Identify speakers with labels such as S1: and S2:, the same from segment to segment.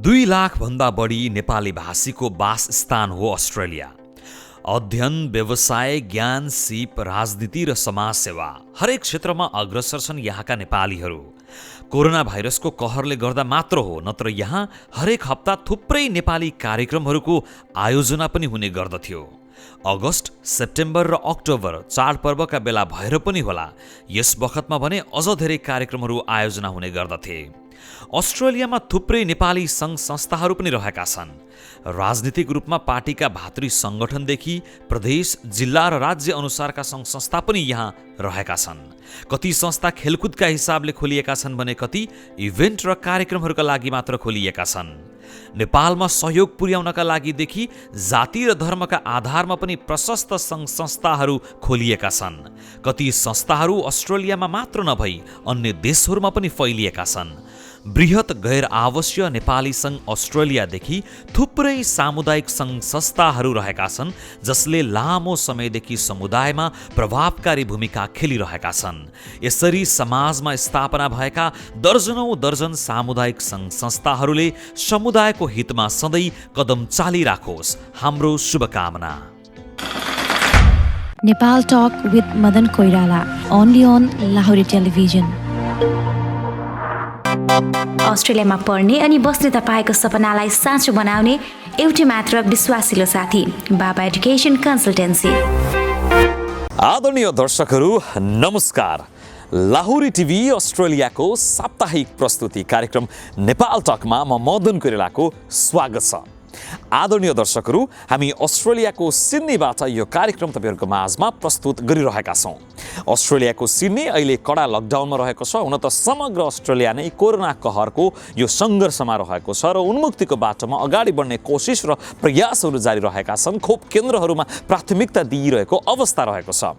S1: 2 लाख भन्दा बढी नेपाली भाषीको वासस्थान हो अस्ट्रेलिया। अध्ययन, व्यवसाय, ज्ञान, सिप, राजनीति र समाजसेवा हरेक क्षेत्रमा अग्रसर छन् यहाँका नेपालीहरू। कोरोना भाइरसको कहरले गर्दा मात्र हो, नत्र यहाँ हरेक हप्ता थुप्रै नेपाली कार्यक्रमहरूको आयोजना पनि हुने गर्दथ्यो। अगस्त, सेप्टेम्बर र अक्टोबर चाडपर्वका बेला भएर पनि होला, यस बखतमा भने अझ धेरै कार्यक्रमहरू आयोजना हुने गर्दथे। अस्ट्रेलियामा थुप्रै नेपाली सङ्घ संस्थाहरू पनि रहेका छन्। राजनीतिक रूपमा पार्टीका भातृ सङ्गठनदेखि प्रदेश, जिल्ला र राज्य अनुसारका सङ्घ संस्था पनि यहाँ रहेका छन्। कति संस्था खेलकुदका हिसाबले खोलिएका छन् भने कति इभेन्ट र कार्यक्रमहरूका लागि मात्र खोलिएका छन्। नेपालमा सहयोग पुर्याउनका लागिदेखि जाति र धर्मका आधारमा पनि प्रशस्त सङ्घ संस्थाहरू खोलिएका छन्। कति संस्थाहरू अस्ट्रेलियामा मात्र नभई अन्य देशहरूमा पनि फैलिएका छन्। बृहत गैर आवासीय नेपाली सङ्घ अस्ट्रेलियादेखि थुप्रै सामुदायिक सङ्घ संस्थाहरू रहेका छन्, जसले लामो समयदेखि समुदायमा प्रभावकारी भूमिका खेलिरहेका छन्। यसरी समाजमा स्थापना भएका दर्जनौं दर्जन सामुदायिक सङ्घ संस्थाहरूले समुदायको हितमा सधैँ कदम चालिराखोस्, हाम्रो शुभकामना।
S2: Nepal talk with Madan Koirala, only on Lahure television.
S3: अस्ट्रेलियामा पढ्ने अनि बस्ने तपाईँको सपनालाई साँचो बनाउने एउटै मात्र विश्वासिलो साथी, बाबा एजुकेसन कन्सल्टेन्सी।
S1: आदरणीय दर्शकहरू नमस्कार। लाहुरे टिभी अस्ट्रेलियाको साप्ताहिक प्रस्तुति कार्यक्रम नेपाल टकमा म मदन कोइरालाको स्वागत छ। आदरणीय दर्शकहरू, हामी अस्ट्रेलियाको सिडनीबाट यो कार्यक्रम तपाईँहरूको माझमा प्रस्तुत गरिरहेका छौँ। अस्ट्रेलियाको सिडनी अहिले कडा लकडाउनमा रहेको छ। हुन त समग्र अस्ट्रेलिया नै कोरोना कहरको यो सङ्घर्षमा रहेको छ र उन्मुक्तिको बाटोमा अगाडि बढ्ने कोसिस र प्रयासहरू जारी रहेका छन्। खोप केन्द्रहरूमा प्राथमिकता दिइरहेको अवस्था रहेको छ।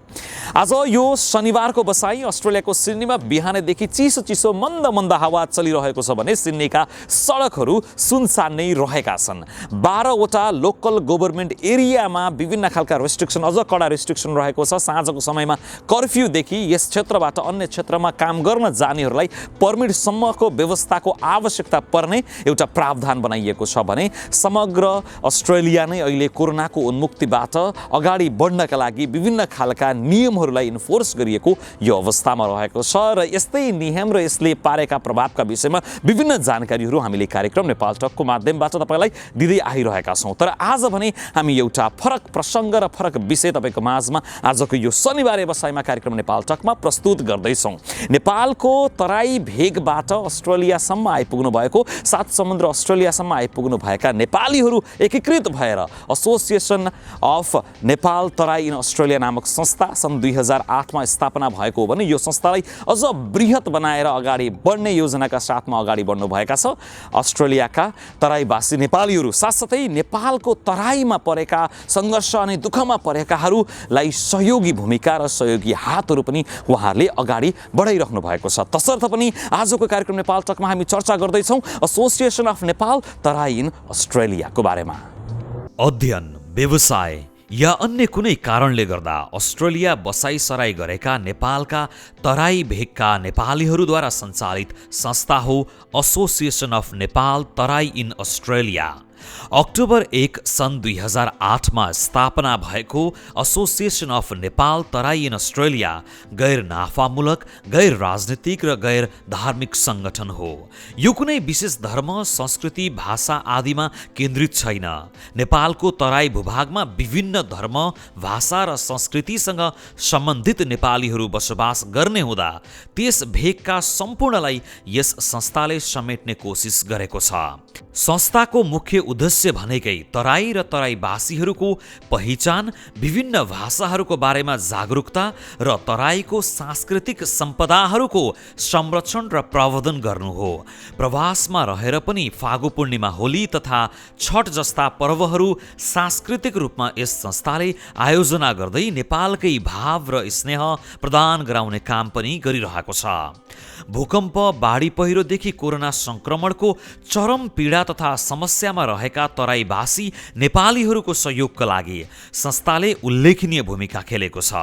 S1: आज यो शनिबारको बसाई अस्ट्रेलियाको सिडनीमा बिहानैदेखि चिसो चिसो मन्द मन्द हावा चलिरहेको छ भने सिडनीका सडकहरू सुनसान नै रहेका छन्। 12वटा लोकल गभर्मेन्ट एरियामा विभिन्न खालका रेस्ट्रिक्सन, अझ कडा रेस्ट्रिक्सन रहेको छ। साँझको समयमा कर्फ्यूदेखि यस क्षेत्रबाट अन्य क्षेत्रमा काम गर्न जानेहरूलाई पर्मिटसम्मको व्यवस्थाको आवश्यकता पर्ने एउटा प्रावधान बनाइएको छ भने समग्र अस्ट्रेलिया नै अहिले कोरोनाको उन्मुक्तिबाट अगाडि बढ्नका लागि विभिन्न खालका नियमहरूलाई इन्फोर्स गरिएको यो अवस्थामा रहेको छ र यस्तै नियम र यसले पारेका प्रभावका विषयमा विभिन्न जानकारीहरू हामीले कार्यक्रम नेपाल टकको माध्यमबाट तपाईँलाई दिँदै आइरहेका छौँ। तर आज भने हामी एउटा फरक प्रसङ्ग र फरक विषय तपाईँको माझमा आजको यो शनिबार बसाइमा कार्यक्रम नेपाल टकमा प्रस्तुत गर्दैछौँ। नेपालको तराई भेगबाट अस्ट्रेलियासम्म आइपुग्नु भएको, 7 समुद्र अस्ट्रेलियासम्म आइपुग्नु भएका नेपालीहरू एकीकृत भएर association of Nepal Terai in Australia नामक संस्था सन् 2008मा स्थापना भएको हो भने यो संस्थालाई अझ बृहत बनाएर अगाडि बढ्ने योजनाका साथमा अगाडि बढ्नुभएका छ अस्ट्रेलियाका तराईवासी नेपालीहरू। साथसाथै नेपालको तराईमा परेका सङ्घर्ष अनि दुःखमा परेकाहरूलाई सहयोगी भूमिका र सहयोगी हातहरू पनि उहाँहरूले अगाडि बढाइराख्नु भएको छ। तसर्थ पनि आजको कार्यक्रम नेपाल टकमा हामी चर्चा गर्दैछौँ association of Nepal Terai in अस्ट्रेलियाको बारेमा। अध्ययन, व्यवसाय या अन्य कुनै कारणले गर्दा अस्ट्रेलिया बसाइसराई गरेका नेपालका तराई भेगका नेपालीहरूद्वारा सञ्चालित संस्था हो association of Nepal Terai in Australia. October 1 सन् 2008मा स्थापना भएको association of Nepal Terai in Australia गैर नाफामूलक, गैर राजनीतिक र गैर धार्मिक सङ्गठन हो। यो कुनै विशेष धर्म, संस्कृति, भाषा आदिमा केन्द्रित छैन। नेपालको तराई भूभागमा विभिन्न धर्म, भाषा र संस्कृतिसँग सम्बन्धित नेपालीहरू बसोबास गर्ने हुँदा त्यस भेगका सम्पूर्णलाई यस संस्थाले समेट्ने कोसिस गरेको छ। संस्थाको मुख्य उद्देश्य भनेकै तराई र तराईवासीहरूको पहिचान, विभिन्न भाषाहरूको बारेमा जागरुकता र तराईको सांस्कृतिक सम्पदाहरूको संरक्षण र प्रवर्धन गर्नु हो। प्रवासमा रहेर पनि फागु पूर्णिमा, होली तथा छठ जस्ता पर्वहरू सांस्कृतिक रूपमा यस संस्थाले आयोजना गर्दै नेपालकै भाव र स्नेह प्रदान गराउने काम पनि गरिरहेको छ। भूकम्प, बाढी पहिरोदेखि कोरोना संक्रमणको चरम पीडा तथा समस्यामा रहेका तराईवासी नेपालीहरूको सहयोगका लागि संस्थाले उल्लेखनीय भूमिका खेलेको छ।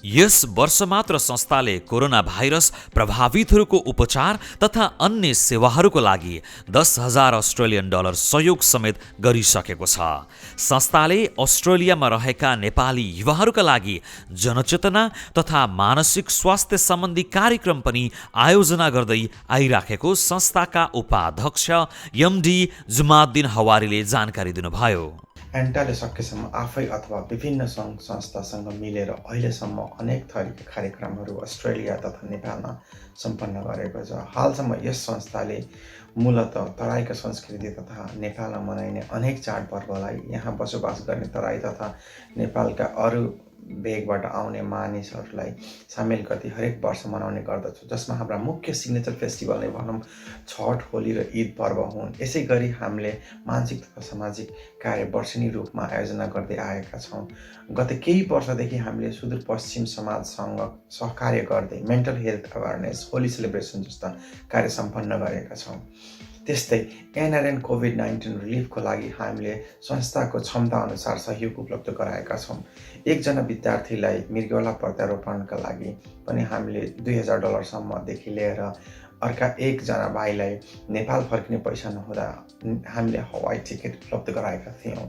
S1: यस वर्ष मात्र संस्थाले कोरोना भाइरस प्रभावितहरूको उपचार तथा अन्य सेवाहरूको लागि 10,000 अस्ट्रेलियन डलर सहयोग समेत गरिसकेको छ। संस्थाले अस्ट्रेलियामा रहेका नेपाली युवाहरूका लागि जनचेतना तथा मानसिक स्वास्थ्य सम्बन्धी कार्यक्रम पनि आयोजना गर्दै आइराखेको संस्थाका उपाध्यक्ष एमडी जुमाद्दिन हवारीले जानकारी दिनुभयो।
S4: एन्टाले सकेसम्म आफै अथवा विभिन्न सङ्घ संस्थासँग मिलेर अहिलेसम्म अनेक थरीका कार्यक्रमहरू अस्ट्रेलिया तथा नेपालमा सम्पन्न गरेको छ। हालसम्म यस संस्थाले मूलतः तराईका संस्कृति तथा नेपालमा मनाइने अनेक चाडपर्वलाई यहाँ बसोबास गर्ने तराई तथा नेपालका अरू भेगबाट आउने मानिसहरूलाई सामेल गर्दै हरेक वर्ष मनाउने गर्दछौँ, जसमा हाम्रा मुख्य सिग्नेचर फेस्टिभल नै भनौँ छठ, होली र ईद पर्व हुन्। यसै गरी हामीले मानसिक तथा सामाजिक कार्य वर्षेनी रूपमा आयोजना गर्दै आएका छौँ। गत केही वर्षदेखि हामीले सुदूरपश्चिम समाजसँग सहकार्य गर्दै mental health awareness, Holi celebration जस्ता कार्य सम्पन्न गरेका छौँ। त्यस्तै एनआरएन कोभिड-19 रिलिफको लागि हामीले संस्थाको क्षमता अनुसार सहयोग उपलब्ध गराएका छौँ। एकजना विद्यार्थीलाई मृगौला प्रत्यारोपणका लागि पनि हामीले 2,000 डलरसम्मदेखि लिएर अर्का एकजना भाइलाई नेपाल फर्किने पैसा नहुँदा हामीले हवाई टिकट उपलब्ध गराएका थियौँ।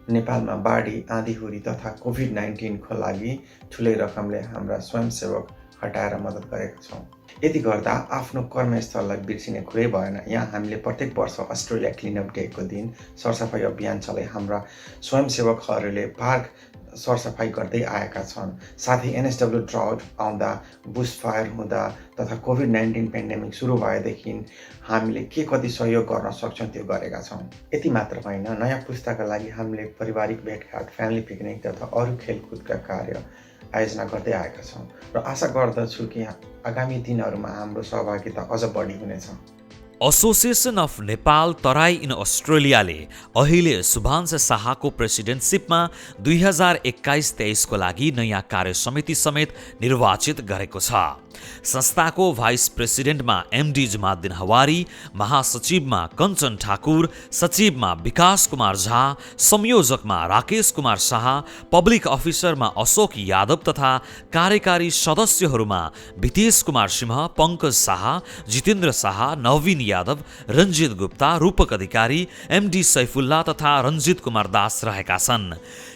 S4: नेपालमा बाढी, आँधीहुरी तथा कोभिड-19 को लागि ठुलै रकमले हाम्रा स्वयंसेवक हटाएर मद्दत गरेका छौँ। यति गर्दा आफ्नो कर्मस्थललाई बिर्सिने कुरै भएन। यहाँ हामीले प्रत्येक वर्ष अस्ट्रेलिया क्लिनअप डेको दिन सरसफाइ अभियान चलाई हाम्रा स्वयंसेवकहरूले पार्क सरसफाइ गर्दै आएका छन्। साथै एनएसडब्ल्यू ड्राउट आउँदा, बुश फायर हुँदा तथा कोभिड-19 पेन्डेमिक सुरु भएदेखि हामीले के कति सहयोग गर्न सक्छौँ त्यो गरेका छौँ। यति मात्र होइन, नयाँ पुस्ताका लागि हामीले पारिवारिक भेटघाट, फ्यामिली पिकनिक तथा अरू खेलकुदका कार्य आयोजना गर्दै आएका छौँ र आशा गर्दछु कि आगामी दिनहरूमा हाम्रो सहभागिता अझ बढी हुनेछ।
S1: Association of Nepal Terai in अस्ट्रेलियाले अहिले सुभांश शाहको प्रेसिडेन्टसिपमा 2021-23 को लागि नयाँ कार्य समिति समेत निर्वाचित गरेको छ। संस्थाको भाइस प्रेसिडेन्टमा एमडी जुमाद्दिन हवारी, महासचिवमा कञ्चन ठाकुर, सचिवमा विकास कुमार झा, संयोजकमा राकेश कुमार शाह, पब्लिक अफिसरमा अशोक यादव तथा कार्यकारी सदस्यहरूमा वितेश कुमार सिंह, पङ्कज शाह, जितेन्द्र शाह, नवीन यादव, रञ्जित गुप्ता, रूपक अधिकारी, एमडी सैफुल्ला तथा रञ्जित कुमार दास रहेका छन्।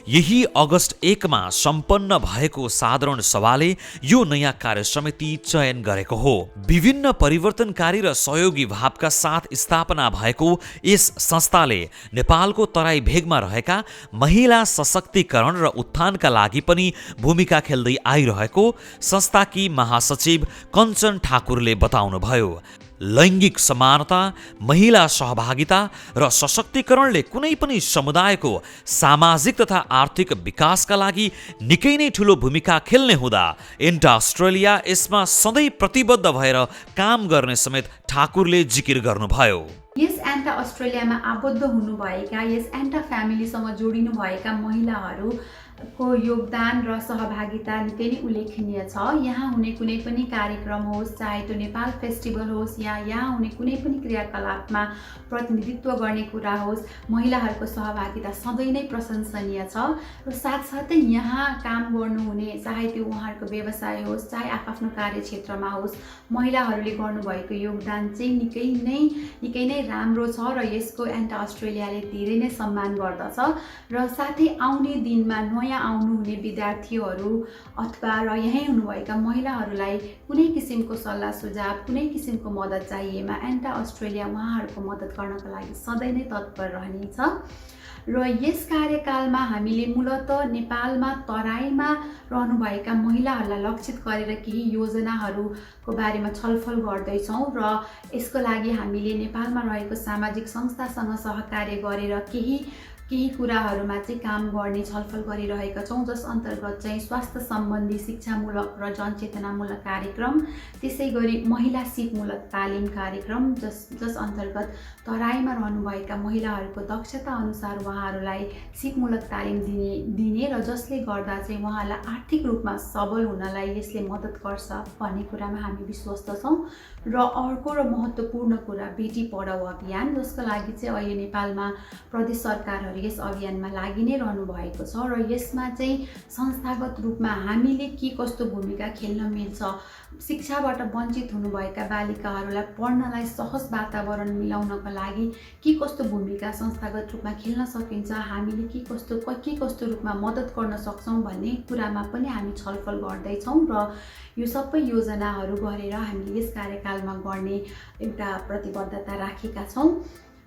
S1: यही अगस्त 1 मा सम्पन्न भएको साधारण सभाले यो नयाँ कार्य समिति चयन गरेको हो। विभिन्न परिवर्तनकारी र सहयोगी भावका साथ स्थापना भएको यस संस्थाले नेपालको तराई भेगमा रहेका महिला सशक्तिकरण र उत्थानका लागि पनि भूमिका खेल्दै आइरहेको संस्थाकी महासचिव कञ्चन ठाकुरले बताउनुभयो। लैङ्गिक समानता, महिला सहभागिता र सशक्तिकरणले कुनै पनि समुदायको सामाजिक तथा आर्थिक विकासका लागि निकै नै ठूलो भूमिका खेल्ने हुँदा एन्टा अस्ट्रेलिया यसमा सधैँ प्रतिबद्ध भएर काम गर्ने समेत ठाकुरले जिकिर गर्नुभयो।
S5: यस एन्टा अस्ट्रेलियामा आबद्ध हुनुभएका, यस एन्टा फ्यामिलीसँग जोडिनु भएका महिलाहरूको योगदान र सहभागिता निकै नै उल्लेखनीय छ। यहाँ हुने कुनै पनि कार्यक्रम होस्, चाहे त्यो नेपाल फेस्टिभल होस् या यहाँ हुने कुनै पनि क्रियाकलापमा प्रतिनिधित्व गर्ने कुरा होस्, महिलाहरूको सहभागिता सधैँ नै प्रशंसनीय छ। र साथसाथै यहाँ काम गर्नुहुने, चाहे त्यो उहाँहरूको व्यवसाय होस्, चाहे आफ्नो कार्यक्षेत्रमा होस्, महिलाहरूले गर्नुभएको योगदान चाहिँ निकै नै राम्रो छ र यसको एन्टा अस्ट्रेलियाले धेरै नै सम्मान गर्दछ। र साथै आउने दिनमा नयाँ आउनुहुने विद्यार्थीहरू अथवा र यहीँ हुनुभएका महिलाहरूलाई कुनै किसिमको सल्लाह सुझाव, कुनै किसिमको मद्दत चाहिएमा एन्टा अस्ट्रेलिया उहाँहरूको मद्दत गर्नका लागि सधैँ नै तत्पर रहनेछ। र यस कार्यकालमा हामीले मूलतः नेपालमा तराईमा रहनुभएका महिलाहरूलाई लक्षित गरेर केही योजनाहरूको बारेमा छलफल गर्दैछौँ र यसको लागि हामीले नेपालमा रहेको सामाजिक संस्थासँग सहकार्य गरेर केही केही कुराहरूमा चाहिँ काम गर्ने छलफल गरिरहेका छौँ, जस अन्तर्गत चाहिँ स्वास्थ्य सम्बन्धी शिक्षामूलक र जनचेतनामूलक कार्यक्रम, त्यसै गरी महिला सिपमूलक तालिम कार्यक्रम जस अन्तर्गत तराईमा रहनुभएका महिलाहरूको दक्षता अनुसार उहाँहरूलाई सिपमूलक तालिम दिने र जसले गर्दा चाहिँ उहाँलाई आर्थिक रूपमा सबल हुनलाई यसले मद्दत गर्छ भन्ने कुरामा हामी विश्वस्त छौँ। र अर्को र महत्त्वपूर्ण कुरा बेटी पढाऊ अभियान, जसको लागि चाहिँ अहिले नेपालमा प्रदेश सरकारहरू यस अभियानमा लागि नै रहनु भएको छ र यसमा चाहिँ संस्थागत रूपमा हामीले के कस्तो भूमिका खेल्न मिल्छ, शिक्षाबाट वञ्चित हुनुभएका बालिकाहरूलाई पढ्नलाई सहज वातावरण मिलाउनको लागि के कस्तो भूमिका संस्थागत रूपमा खेल्न सकिन्छ, हामीले के कस्तो रूपमा मद्दत गर्न सक्छौँ भन्ने कुरामा पनि हामी छलफल गर्दैछौँ र यो सबै योजनाहरू गरेर हामीले यस कार्यकालमा गर्ने एउटा प्रतिबद्धता राखेका छौँ।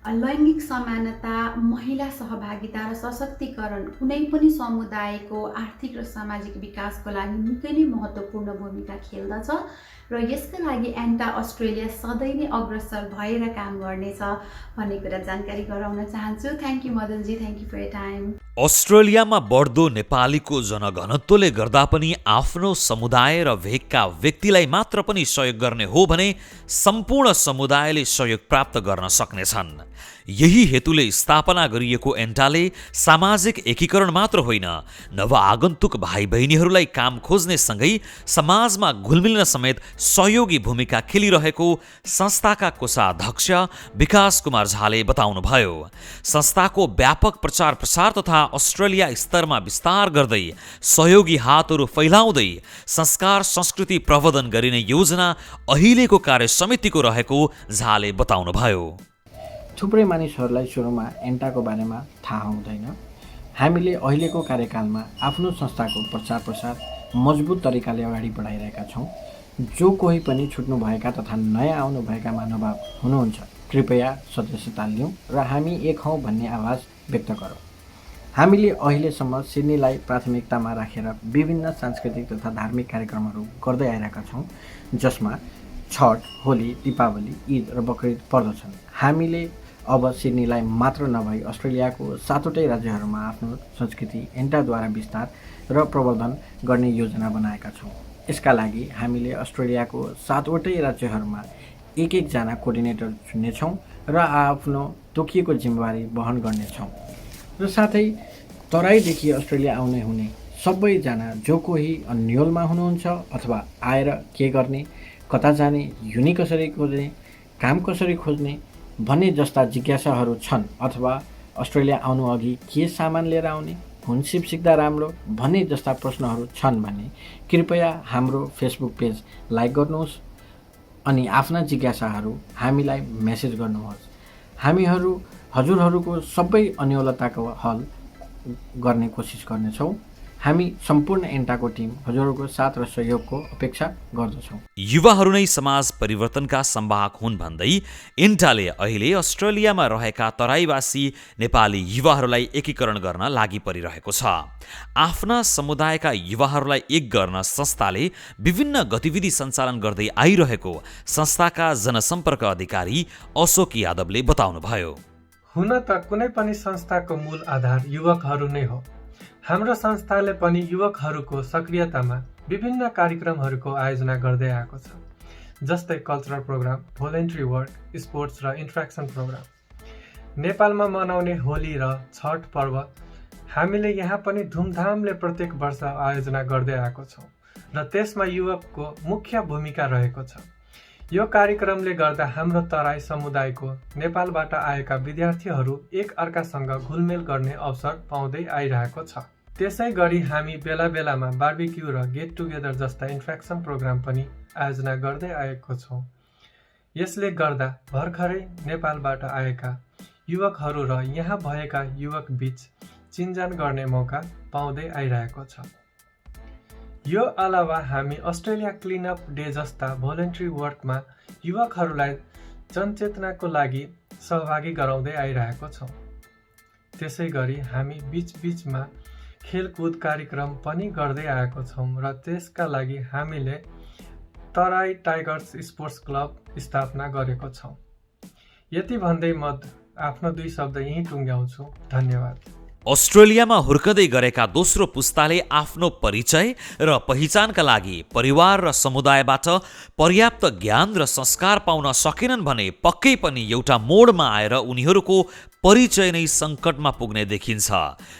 S5: लैङ्गिक समानता, महिला सहभागिता र सशक्तिकरण कुनै पनि समुदायको आर्थिक र सामाजिक विकासको लागि निकै नै महत्त्वपूर्ण भूमिका खेल्दछ र यसका लागि एन्टा अस्ट्रेलिया सधैँ नै अग्रसर भएर काम गर्नेछ भन्ने कुरा जानकारी गराउन चाहन्छु। Thank you Madanji, thank you for your time.
S1: अस्ट्रेलियामा बढ्दो नेपालीको जनघनत्वले गर्दा पनि आफ्नो समुदाय र भेगका व्यक्तिलाई मात्र पनि सहयोग गर्ने हो भने सम्पूर्ण समुदायले सहयोग प्राप्त गर्न सक्नेछन्। यही हेतुले स्थापना गरिएको एन्टाले सामाजिक एकीकरण मात्र होइन, नवआगन्तुक भाइ बहिनीहरूलाई काम खोज्ने सँगै समाजमा घुलमिल्न समेत सहयोगी भूमिका खेलिरहेको संस्थाका कोषाध्यक्ष विकास कुमार झाले बताउनुभयो। संस्थाको व्यापक प्रचार प्रसार तथा अस्ट्रेलिया स्तरमा विस्तार गर्दै सहयोगी हातहरू फैलाउँदै संस्कार संस्कृति प्रवर्धन गरिने योजना अहिलेको कार्य समितिको रहेको झाले बताउनुभयो।
S6: थुप्रै मानिसहरूलाई सुरुमा एन्टाको बारेमा थाहा हुँदैन। हामीले अहिलेको कार्यकालमा आफ्नो संस्थाको प्रचार प्रसार मजबुत तरिकाले अगाडि बढाइरहेका छौँ। जो कोही पनि छुट्नुभएका तथा नयाँ आउनुभएका महानुभाव हुनुहुन्छ, कृपया सदस्यता लिउँ र हामी एक हौँ भन्ने आवाज व्यक्त गरौँ। हामीले अहिलेसम्म सिडनीलाई प्राथमिकतामा राखेर विभिन्न सांस्कृतिक तथा धार्मिक कार्यक्रमहरू गर्दै आइरहेका छौँ, जसमा छठ, होली, दीपावली, ईद र बकरिद पर्दछन्। हामीले अब सिडनीलाई मात्र नभई अस्ट्रेलियाको 7वटै राज्यहरूमा आफ्नो संस्कृति एन्टाद्वारा विस्तार र प्रवर्धन गर्ने योजना बनाएका छौँ। यसका लागि हामीले अस्ट्रेलियाको 7वटै राज्यहरूमा एकजना कोअर्डिनेटर चुन्नेछौँ र आफ्नो तोकिएको जिम्मेवारी वहन गर्नेछौँ। र साथै तराईदेखि अस्ट्रेलिया आउने हुने सबैजना जो कोही अन्यलमा हुनुहुन्छ अथवा आएर के गर्ने, कता जाने, युनि कसरी खोज्ने, काम कसरी खोज्ने भन्ने जस्ता जिज्ञासाहरू छन् अथवा अस्ट्रेलिया आउनु अघि के सामान लिएर आउने, कुन सिप सिक्दा राम्रो भन्ने जस्ता प्रश्नहरू छन् भने कृपया हाम्रो फेसबुक पेज लाइक गर्नुहोस् अनि आफ्ना जिज्ञासाहरू हामीलाई मेसेज गर्नुहोस्। हामीहरू हजुरहरूको सबै अन्योलताको हल गर्ने कोसिस गर्नेछौँ। हामी सम्पूर्ण एन्टाको टिम हजुरहरूको साथ र सहयोगको अपेक्षा गर्दछौँ।
S1: युवाहरू नै समाज परिवर्तनका संवाहक हुन् भन्दै एन्टाले अहिले अस्ट्रेलियामा रहेका तराईवासी नेपाली युवाहरूलाई एकीकरण गर्न लागि परिरहेको छ। आफ्ना समुदायका युवाहरूलाई एक गर्न संस्थाले विभिन्न गतिविधि सञ्चालन गर्दै आइरहेको संस्थाका जनसम्पर्क अधिकारी अशोक यादवले बताउनुभयो।
S7: हुन त कुनै पनि संस्थाको मूल आधार युवकहरू नै हो। हाम्रो संस्थाले पनि युवकहरूको सक्रियतामा विभिन्न कार्यक्रमहरूको आयोजना गर्दै आएको छ, जस्तै cultural programme, voluntary work, sports र इन्ट्र्याक्सन प्रोग्राम। नेपालमा मनाउने होली र छठ पर्व हामीले यहाँ पनि धुमधामले प्रत्येक वर्ष आयोजना गर्दै आएको छौँ र त्यसमा युवकको मुख्य भूमिका रहेको छ। यो कार्यक्रमले गर्दा हाम्रो तराई समुदायको नेपालबाट आएका विद्यार्थीहरू एक अर्कासँग घुलमेल गर्ने अवसर पाउँदै आइरहेको छ। त्यसै गरी हामी बेला बेलामा बार्बिक्यू र गेट टुगेदर जस्ता इन्ट्र्याक्सन प्रोग्राम पनि आयोजना गर्दै आएको छौँ। यसले गर्दा भर्खरै नेपालबाट आएका युवकहरू र यहाँ भएका युवक बीच चिनजान गर्ने मौका पाउँदै आइरहेको छ। यो अलावा हामी अस्ट्रेलिया क्लिनअप डे जस्ता भोलेन्ट्री वर्कमा युवकहरूलाई जनचेतनाको लागि सहभागी गराउँदै आइरहेको छौँ। त्यसै गरी हामी बीचबीचमा खेलकुद कार्यक्रम पनि गर्दै आएको छौँ र त्यसका लागि हामीले तराई टाइगर्स स्पोर्ट्स क्लब स्थापना गरेको छौँ। यति भन्दै म आफ्नो 2 शब्द यहीँ टुङ्ग्याउँछु। धन्यवाद।
S1: अस्ट्रेलियामा हुर्कदै गरेका दोस्रो पुस्ताले आफ्नो परिचय र पहिचानका लागि परिवार र समुदायबाट पर्याप्त ज्ञान र संस्कार पाउन सकेनन् भने पक्कै पनि एउटा मोडमा आएर उनीहरूको परिचय नै सङ्कटमा पुग्ने देखिन्छ।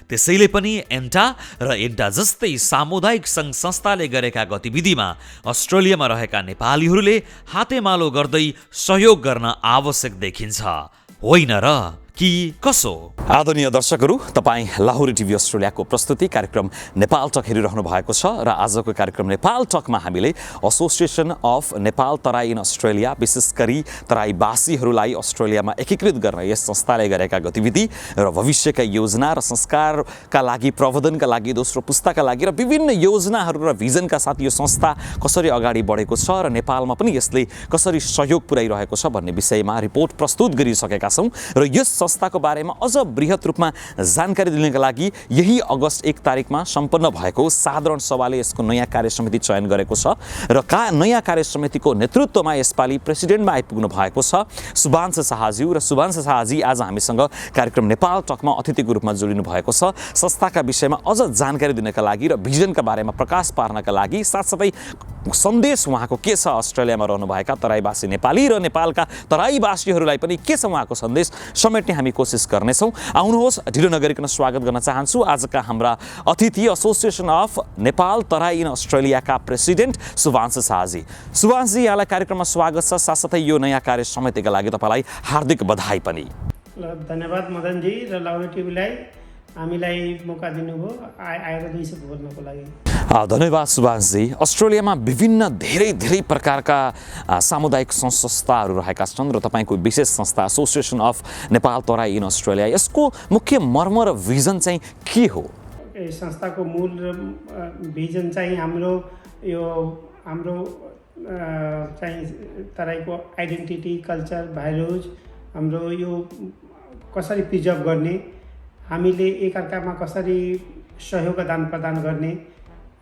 S1: त्यसैले पनि एन्टा र एन्टा जस्तै सामुदायिक सङ्घ संस्थाले गरेका गतिविधिमा अस्ट्रेलियामा रहेका नेपालीहरूले हातेमालो गर्दै सहयोग गर्न आवश्यक देखिन्छ, होइन र कि कसो? आदरणीय दर्शकहरू, तपाईँ लाहुरे टिभी अस्ट्रेलियाको प्रस्तुति कार्यक्रम नेपाल टक हेरिरहनु भएको छ र आजको कार्यक्रम नेपाल टकमा हामीले association of Nepal Terai in Australia, विशेष गरी तराईवासीहरूलाई अस्ट्रेलियामा एकीकृत गर्न यस संस्थाले गरेका गतिविधि र भविष्यका योजना र संस्कारका लागि, प्रवर्धनका लागि, दोस्रो पुस्ताका लागि र विभिन्न योजनाहरू र भिजनका साथ यो संस्था कसरी अगाडि बढेको छ र नेपालमा पनि यसले कसरी सहयोग पुर्याइरहेको छ भन्ने विषयमा रिपोर्ट प्रस्तुत गरिसकेका छौँ र यस संस्थाको बारेमा अझ बृहत रूपमा जानकारी दिनका लागि यही अगस्त 1 तारिकमा सम्पन्न भएको साधारण सभाले यसको नयाँ कार्य समिति चयन गरेको छ र नयाँ कार्य समितिको नेतृत्वमा यसपालि प्रेसिडेन्टमा आइपुग्नु भएको छ सुभांश शाहज्यू, र सुभांश शाहजी आज हामीसँग कार्यक्रम नेपाल टकमा अतिथिको रूपमा जोडिनु भएको छ। संस्थाका विषयमा अझ जानकारी दिनका लागि र भिजनका बारेमा प्रकाश पार्नका लागि, साथसाथै सन्देश उहाँको के छ अस्ट्रेलियामा रहनुभएका तराईवासी नेपाली र नेपालका तराईवासीहरूलाई पनि के छ उहाँको सन्देश समेट्ने हामी कोसिस गर्नेछौँ। आउनुहोस्, ढिलो नगरिकन स्वागत गर्न चाहन्छु आजका हाम्रा अतिथि association of Nepal Terai in अस्ट्रेलियाका प्रेसिडेन्ट सुभांश शाहजी। सुभांशजी, यहाँलाई कार्यक्रममा स्वागत छ, साथसाथै यो नयाँ कार्य समितिका लागि तपाईँलाई हार्दिक बधाई पनि।
S8: धन्यवाद मदनजी र लाहुरे टिभीलाई हामीलाई मौका दिनुभयो आएर 2 शब्द बोल्नको लागि।
S1: धन्यवाद सुभाषजी। अस्ट्रेलियामा विभिन्न धेरै प्रकारका सामुदायिक संस्थाहरू रहेका छन् र तपाईँको विशेष संस्था association of Nepal Terai in Australia, यसको मुख्य मर्म र भिजन चाहिँ के हो?
S8: यस संस्थाको मूल भिजन चाहिँ हाम्रो चाहिँ तराईको आइडेन्टिटी, कल्चर, भ्यालुज, हाम्रो यो कसरी प्रिजर्भ गर्ने, हामीले एकअर्कामा कसरी सहयोग आदान प्रदान गर्ने,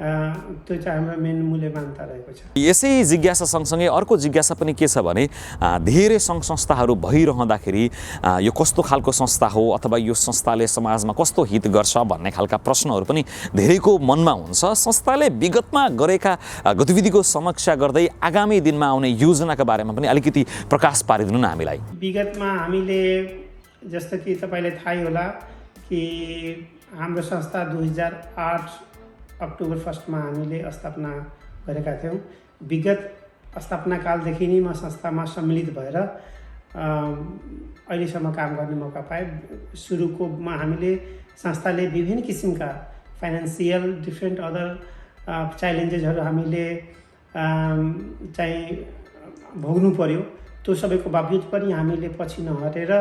S8: त्यो चाहिँ हाम्रो मेन मूल्य मान्यता रहेको छ।
S1: यसै जिज्ञासा सँगसँगै अर्को जिज्ञासा पनि के छ भने धेरै सङ्घ संस्थाहरू भइरहँदाखेरि यो कस्तो खालको संस्था हो अथवा यो संस्थाले समाजमा कस्तो हित गर्छ भन्ने खालका प्रश्नहरू पनि धेरैको मनमा हुन्छ। संस्थाले विगतमा गरेका गतिविधिको समीक्षा गर्दै आगामी दिनमा आउने योजनाका बारेमा पनि अलिकति प्रकाश पारिदिनु न हामीलाई।
S8: विगतमा हामीले जस्तो कि तपाईँलाई थाहै होला कि हाम्रो संस्था 2008 अक्टोबर 1 मा हामीले स्थापना गरेका थियौँ। विगत स्थापना कालदेखि नै म संस्थामा सम्मिलित भएर अहिलेसम्म काम गर्ने मौका पाएँ। सुरुकोमा हामीले संस्थाले विभिन्न किसिमका फाइनेन्सियल डिफ्रेन्ट अदर च्यालेन्जेसहरू हामीले चाहिँ भोग्नु पर्यो। त्यो सबैको बावजुद पनि हामीले पछि नहटेर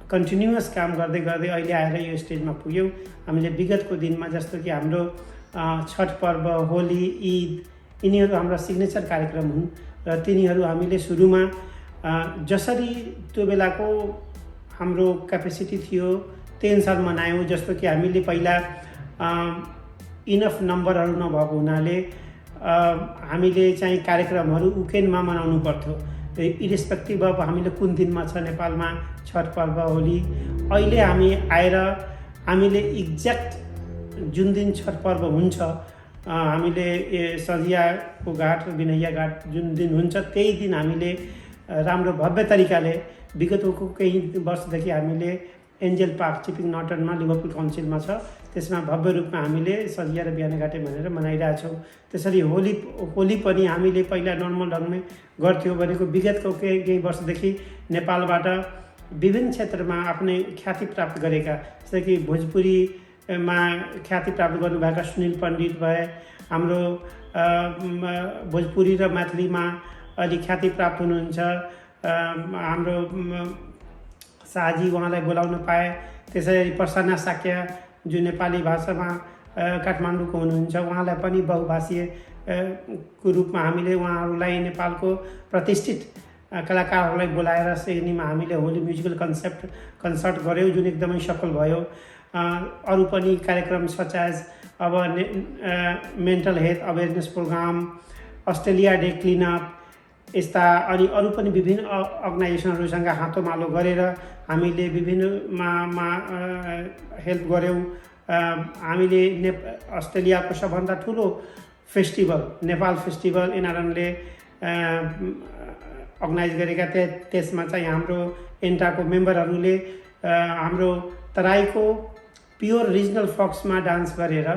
S8: कन्टिन्युअस काम गर्दै गर्दै अहिले आएर यो स्टेजमा पुग्यौँ। हामीले विगतको दिनमा जस्तो कि हाम्रो छठ पर्व, होली, ईद, यिनीहरू हाम्रा सिग्नेचर कार्यक्रम हुन् र तिनीहरू हामीले सुरुमा जसरी त्यो बेलाको हाम्रो क्यापेसिटी थियो त्यही अनुसार मनायौँ। जस्तो कि हामीले पहिला इनफ नम्बरहरू नभएको हुनाले हामीले चाहिँ कार्यक्रमहरू विकेन्डमा मनाउनु पर्थ्यो, इरेस्पेक्टिभ अफ हामीले कुन दिनमा छ नेपालमा छठ पर्व, होली। अहिले हामी आएर हामीले एक्ज्याक्ट जुन दिन छठ पर्व हुन्छ, हामीले सजियाको घाट, बिनैया घाट जुन दिन हुन्छ त्यही दिन हामीले राम्रो भव्य तरिकाले विगतको केही वर्षदेखि हामीले एन्जेल पार्क चिपिङ नटनमा लिभरपुल काउन्सिलमा छ, त्यसमा भव्य रूपमा हामीले सजिया र बिहानघाटे भनेर मनाइरहेछौँ। त्यसरी होली पनि हामीले पहिला नर्मल ढङ्गमा गर्थ्यौँ भनेको विगतको केही वर्षदेखि नेपालबाट विभिन्न क्षेत्रमा आफ्नै ख्याति प्राप्त गरेका, जस्तै कि भोजपुरीमा ख्याति प्राप्त गर्नुभएका सुनिल पण्डित भए, हाम्रो भोजपुरी र मैथिलीमा अलि ख्याति प्राप्त हुनुहुन्छ हाम्रो शाहजी, उहाँलाई बोलाउन पाए। त्यसरी प्रसन्ना साक्य जो नेपाली भाषामा काठमाडौँको हुनुहुन्छ, उहाँलाई पनि बहुभाषीय को रूपमा हामीले उहाँहरूलाई नेपालको प्रतिष्ठित कलाकारहरूलाई बोलाएर श्रेणीमा हामीले होली म्युजिकल कन्सर्ट गऱ्यौँ जुन एकदमै सफल भयो। अरू पनि कार्यक्रम सच एज अब mental health awareness program, Australia day cleanup, यस्ता अनि अरू पनि विभिन्न अर्गनाइजेसनहरूसँग हातोमालो गरेर हामीले विभिन्नमा हेल्प गऱ्यौँ। हामीले अस्ट्रेलियाको सबभन्दा ठुलो फेस्टिभल नेपाल फेस्टिभल एनआरएनले अर्गनाइज गरेका त्यसमा चाहिँ हाम्रो एन्टाको मेम्बरहरूले हाम्रो तराईको प्योर रिजनल फक्समा डान्स गरेर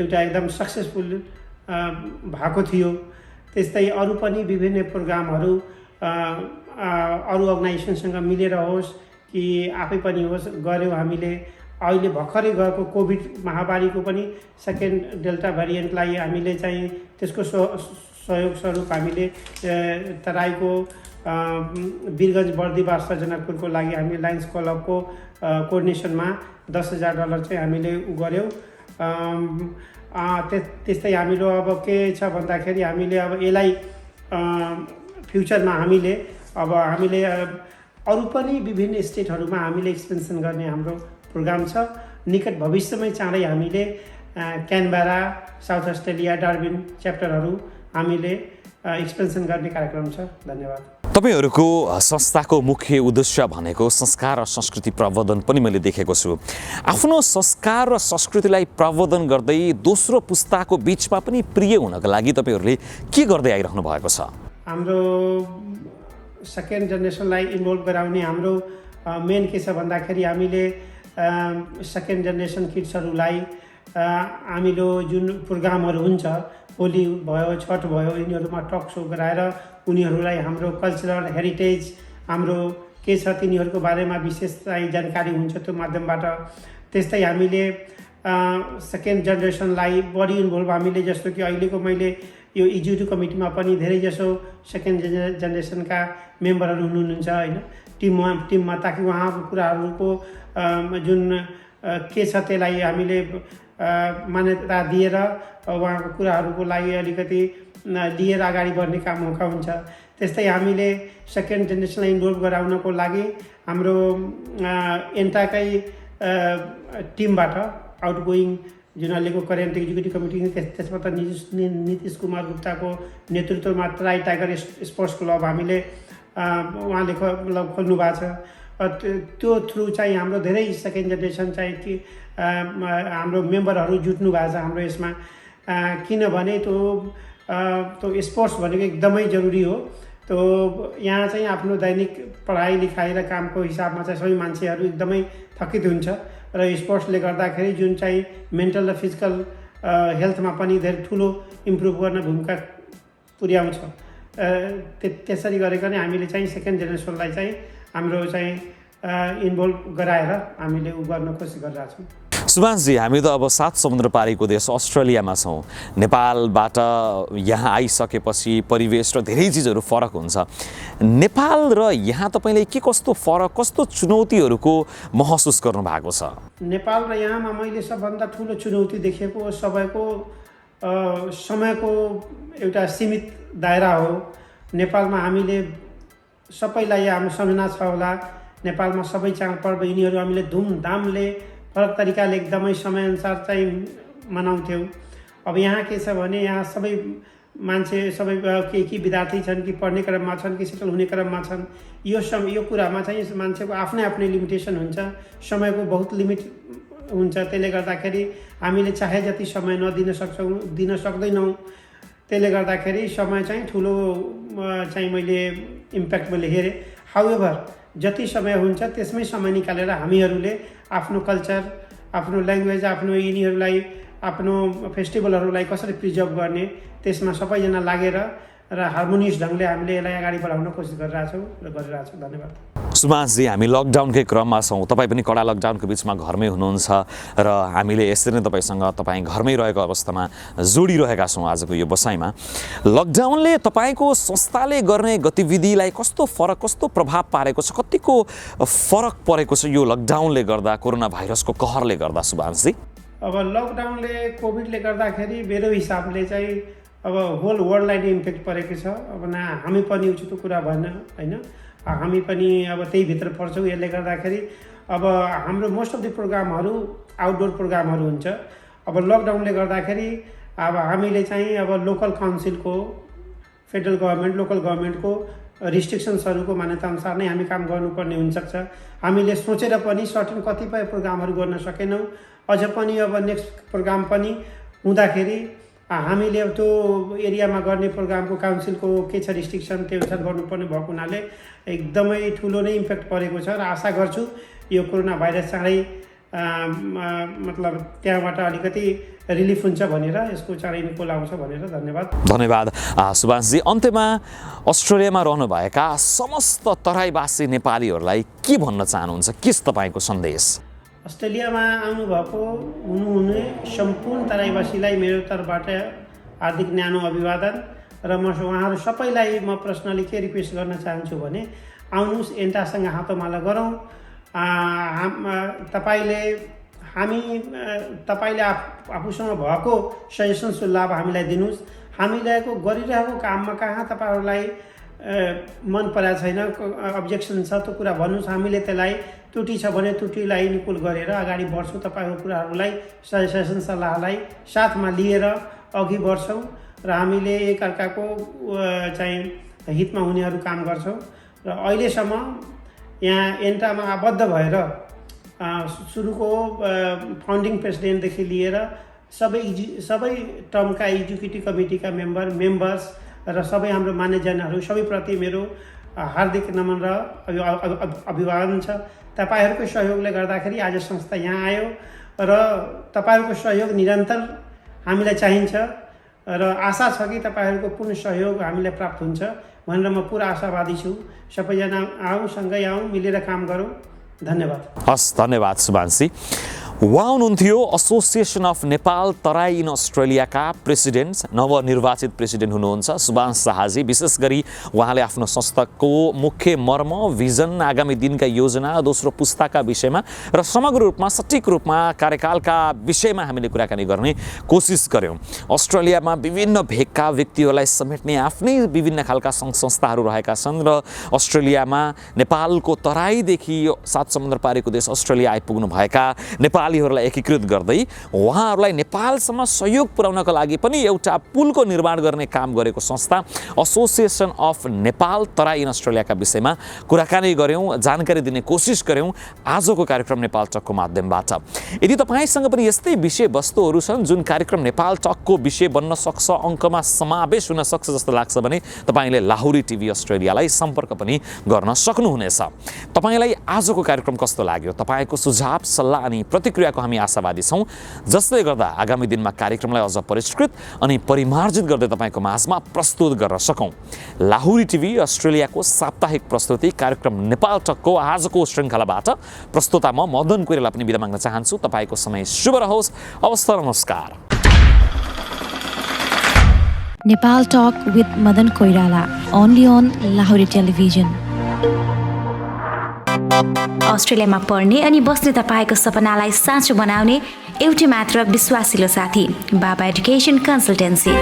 S8: एउटा एकदम सक्सेसफुल भएको थियो। त्यस्तै अरू पनि विभिन्न प्रोग्रामहरू अरू अर्गनाइजेसनसँग मिलेर होस् कि आफै पनि होस् गऱ्यौँ हामीले। अहिले भर्खरै गएको कोभिड महामारीको पनि सेकेन्ड डेल्टा भेरिएन्टलाई हामीले चाहिँ त्यसको सहयोग स्वरूप हामीले तराईको वीरगञ्ज बर्दिवास जनकपुरको लागि हामी लायन्स क्लबको कोअर्डिनेसनमा $10,000 चाहिँ हामीले गऱ्यौँ। त्यस्तै हामीले अब के छ भन्दाखेरि हामीले अब यसलाई फ्युचरमा हामीले अरू पनि विभिन्न स्टेटहरूमा हामीले एक्सपेन्सन गर्ने हाम्रो प्रोग्राम छ। निकट भविष्यमै चाँडै हामीले क्यानबेरा, साउथ अस्ट्रेलिया, डार्बिन च्याप्टरहरू हामीले एक्सपेन्सन गर्ने कार्यक्रम छ। धन्यवाद।
S1: तपाईहरूको संस्थाको मुख्य उद्देश्य भनेको संस्कार र संस्कृति प्रवर्धन पनि मैले देखेको छु। आफ्नो संस्कार र संस्कृतिलाई प्रवर्धन गर्दै दोस्रो पुस्ताको बिचमा पनि प्रिय हुनको लागि तपाईँहरूले के गर्दै आइरहनु भएको छ?
S8: हाम्रो सेकेन्ड जेनेरेसनलाई इन्भल्भ गराउने हाम्रो मेन के छ भन्दाखेरि हामीले सेकेन्ड जेनेरेसन किड्सहरूलाई हाम्रो जुन प्रोग्रामहरू हुन्छ, होली भयो, छठ भयो, यिनीहरूमा टक सो गराएर उनीहरूलाई हाम्रो कल्चरल हेरिटेज हाम्रो के छ तिनीहरूको बारेमा विशेष चाहिँ जानकारी हुन्छ त्यो माध्यमबाट। त्यस्तै हामीले सेकेन्ड जेनेरेसनलाई बढी इन्भल्भ हामीले जस्तो कि अहिलेको मैले यो इक्जिक्युटिभ कमिटीमा पनि धेरै जसो सेकेन्ड जेनेरेसनका मेम्बरहरू हुनुहुन्छ होइन टिममा, ताकि उहाँको कुराहरूको जुन के छ त्यसलाई हामीले मान्यता दिएर उहाँको कुराहरूको लागि अलिकति लिएर अगाडि बढ्ने काम मौका हुन्छ। त्यस्तै हामीले सेकेन्ड जेनेरेसनलाई इन्भल्भ गराउनको लागि हाम्रो एन्टाकै टिमबाट आउटगोइङ जुन अहिलेको करेन्ट एक्जिक्युटिभ कमिटी त्यसबाट नीतिश कुमार गुप्ताको नेतृत्वमा तराई टाइगर स्पोर्ट्स क्लब हामीले उहाँले खोल्नु भएको छ। त्यो थ्रु चाहिँ हाम्रो धेरै सेकेन्ड जेनेरेसन चाहिँ कि हाम्रो मेम्बरहरू जुट्नु भएको छ हाम्रो यसमा। किनभने त्यो स्पोर्ट्स भनेको एकदमै जरुरी हो। त्यो यहाँ चाहिँ आफ्नो दैनिक पढाइ लेखाइ र कामको हिसाबमा चाहिँ सबै मान्छेहरू एकदमै थकित हुन्छ र स्पोर्ट्सले गर्दाखेरि जुन चाहिँ मेन्टल र फिजिकल हेल्थमा पनि धेरै ठुलो इम्प्रुभ गर्न भूमिका पुर्याउँछ। त्यसरी गरेको नै हामीले चाहिँ सेकेन्ड जेनेरेसनलाई चाहिँ हाम्रो चाहिँ इन्भल्भ गराएर हामीले गर्न कोसिस गरिरहेको छौँ।
S1: सुभाषजी, हामी त अब 7 समुद्र पारीको देश अस्ट्रेलियामा छौँ। नेपालबाट यहाँ आइसकेपछि परिवेश र धेरै चिजहरू फरक हुन्छ। नेपाल र यहाँ तपाईँले के कस्तो फरक, कस्तो चुनौतीहरूको महसुस गर्नु भएको छ?
S8: नेपाल र यहाँमा मैले सबभन्दा ठुलो चुनौती देखेको समयको एउटा सीमित दायरा हो। नेपालमा हामीले सबैलाई हाम्रो सम्झना छ होला, नेपालमा सबै चाडपर्व यिनीहरू हामीले धुमधामले फरक तरिकाले एकदमै समयअनुसार चाहिँ मनाउँथ्यौँ। अब यहाँ के छ भने यहाँ सबै मान्छे सबै के विद्यार्थी छन् कि पढ्ने क्रममा छन् कि सेटल हुने क्रममा छन्। यो कुरामा चाहिँ मान्छेको आफ्नै लिमिटेसन हुन्छ, समयको बहुत लिमिट हुन्छ। त्यसले गर्दाखेरि हामीले चाहे जति समय दिन सक्दैनौँ। त्यसले गर्दाखेरि समय चाहिँ ठुलो चाहिँ मैले इम्प्याक्ट मैले हेरेँ। हाउएभर जति समय हुन्छ त्यसमै समय निकालेर हामीहरूले आफ्नो कल्चर, आफ्नो ल्याङ्ग्वेज, आफ्नो यिनीहरूलाई आफ्नो फेस्टिभलहरूलाई कसरी प्रिजर्भ गर्ने त्यसमा सबैजना लागेर र हार्मोनियस ढङ्गले हामीले यसलाई अगाडि बढाउन कोसिस गरिरहेछौँ। धन्यवाद।
S1: सुभाषजी, हामी लकडाउनकै क्रममा छौँ। तपाईँ पनि कडा लकडाउनको बिचमा घरमै हुनुहुन्छ र हामीले यसरी नै तपाईँ घरमै रहेको अवस्थामा जोडिरहेका छौँ आजको यो बसाइमा। लकडाउनले तपाईँको संस्थाले गर्ने गतिविधिलाई कस्तो प्रभाव पारेको छ, कतिको फरक परेको छ यो लकडाउनले गर्दा, कोरोना भाइरसको कहरले गर्दा? सुभाषजी,
S8: अब लकडाउनले कोभिडले गर्दाखेरि मेरो हिसाबले चाहिँ अब होल वर्ल्डलाई नै इम्प्याक्ट परेको छ। अब हामी पनि उचित कुरा भएन होइन, हामी पनि अब त्यही भित्र पर्छौँ। यसले गर्दाखेरि अब हाम्रो मोस्ट अफ द प्रोग्रामहरू आउटडोर प्रोग्रामहरू हुन्छ। अब लकडाउनले गर्दाखेरि अब हामीले चाहिँ अब लोकल काउन्सिलको फेडरल गभर्मेन्ट लोकल गभर्मेन्टको रिस्ट्रिक्सन्सहरूको मान्यताअनुसार नै हामी काम गर्नुपर्ने हुनसक्छ। हामीले सोचेर पनि सर्टेन कतिपय प्रोग्रामहरू गर्न सकेनौँ। अझ पनि अब नेक्स्ट प्रोग्राम पनि हुँदाखेरि हामीले त्यो एरियामा गर्ने प्रोग्रामको काउन्सिलको के छ रिस्ट्रिक्सन त्यो अनुसार गर्नुपर्ने भएको हुनाले एकदमै ठुलो नै इम्प्याक्ट परेको छ र आशा गर्छु यो कोरोना भाइरस चाँडै मतलब त्यहाँबाट अलिकति रिलिफ हुन्छ भनेर यसको चाँडै निको आउँछ भनेर
S1: धन्यवाद सुभाषजी। अन्त्यमा अस्ट्रेलियामा रहनुभएका समस्त तराईवासी नेपालीहरूलाई के भन्न चाहनुहुन्छ? के छ तपाईँको सन्देश?
S8: अस्ट्रेलियामा आउनुभएको हुनुहुने सम्पूर्ण तराईवासीलाई मेरो तर्फबाट हार्दिक न्यानो अभिवादन र म उहाँहरू सबैलाई म पर्सनली के रिक्वेस्ट गर्न चाहन्छु भने आउनुहोस्, एन्टासँग हातोमाला गरौँ। तपाईँले आफूसँग भएको सजेसन सुझाव हामीलाई दिनुहोस्। हामीलाई गरिरहेको काममा कहाँ तपाईँहरूलाई मन परेको छैन, अब्जेक्सन छ त्यो कुरा भन्नुहोस्। हामीले त्यसलाई त्रुटि छ भने त्रुटिलाई निकुल गरेर अगाडि बढ्छौँ। तपाईँको कुराहरूलाई सजेसन सल्लाहलाई साथमा लिएर अघि बढ्छौँ र हामीले एकअर्काको चाहिँ हितमा हुनेहरू काम गर्छौँ। र अहिलेसम्म यहाँ एन्टामा आबद्ध भएर सुरुको फाउन्डिङ प्रेसिडेन्टदेखि लिएर सबै टर्मका एक्जिक्युटिभ कमिटीका मेम्बर्स र सबै हाम्रो मान्यजनहरू सबैप्रति मेरो हार्दिक नमन र अभिवादन छ। तपाईँहरूको सहयोगले गर्दाखेरि आज संस्था यहाँ आयो र तपाईँहरूको सहयोग निरन्तर हामीलाई चाहिन्छ र आशा छ कि तपाईँहरूको पूर्ण सहयोग हामीलाई प्राप्त हुन्छ भनेर म पुरा आशावादी छु। सबैजना आउँ, सँगै आउँ, मिलेर काम गरौँ। धन्यवाद।
S1: हस्, धन्यवाद सुभाषजी। उहाँ हुनुहुन्थ्यो association of Nepal Terai in अस्ट्रेलियाका प्रेसिडेन्ट, नवनिर्वाचित प्रेसिडेन्ट हुनुहुन्छ सुभाष शाहजी। विशेष गरी उहाँले आफ्नो संस्थाको मुख्य मर्म, भिजन, आगामी दिनका योजना, दोस्रो पुस्ताका विषयमा र समग्र रूपमा सटीक रूपमा कार्यकालका विषयमा हामीले कुराकानी गर्ने कोसिस गऱ्यौँ। अस्ट्रेलियामा विभिन्न भेगका व्यक्तिहरूलाई समेट्ने आफ्नै विभिन्न खालका सङ्घ संस्थाहरू रहेका छन् र अस्ट्रेलियामा नेपालको तराईदेखि सात समुद्र पारीको देश अस्ट्रेलिया आइपुग्नु भएका नेपालीहरूलाई एकीकृत गर्दै उहाँहरूलाई नेपालसम्म सहयोग पुर्याउनका लागि पनि एउटा पुलको निर्माण गर्ने काम गरेको संस्था association of Nepal Terai in अस्ट्रेलियाका विषयमा कुराकानी गऱ्यौँ, जानकारी दिने कोसिस गऱ्यौँ आजको कार्यक्रम नेपाल टकको माध्यमबाट। यदि तपाईँसँग पनि यस्तै विषयवस्तुहरू छन् जुन कार्यक्रम नेपाल टकको विषय बन्न सक्छ, अङ्कमा समावेश हुन सक्छ जस्तो लाग्छ भने तपाईँले लाहुरी टिभी अस्ट्रेलियालाई सम्पर्क पनि गर्न सक्नुहुनेछ। तपाईँलाई आजको कार्यक्रम कस्तो लाग्यो? तपाईँको सुझाव, सल्लाह अनि प्रतिक्रियाको हामी आशावादी छौँ, जसले गर्दा आगामी दिनमा कार्यक्रमलाई अझ परिष्कृत अनि परिमार्जित गर्दै तपाईँको माझमा प्रस्तुत गर्न सकौँ। लाहुरी टिभी अस्ट्रेलियाको साप्ताहिक प्रस्तुति कार्यक्रम नेपाल टकको आजको श्रृङ्खलाबाट प्रस्तुता म मदन कोइराला पनि बिदा माग्न चाहन्छु। तपाईँको समय शुभ रहोस्। हवस्, नमस्कार।
S2: Nepal Talk with Madan Koirala, only on Lahori Television.
S3: अस्ट्रेलियामा पढ्ने अनि बस्ने तपाईँको सपनालाई साँचो बनाउने एउटै मात्र विश्वासिलो साथी, बाबा एजुकेसन कन्सल्टेन्सी।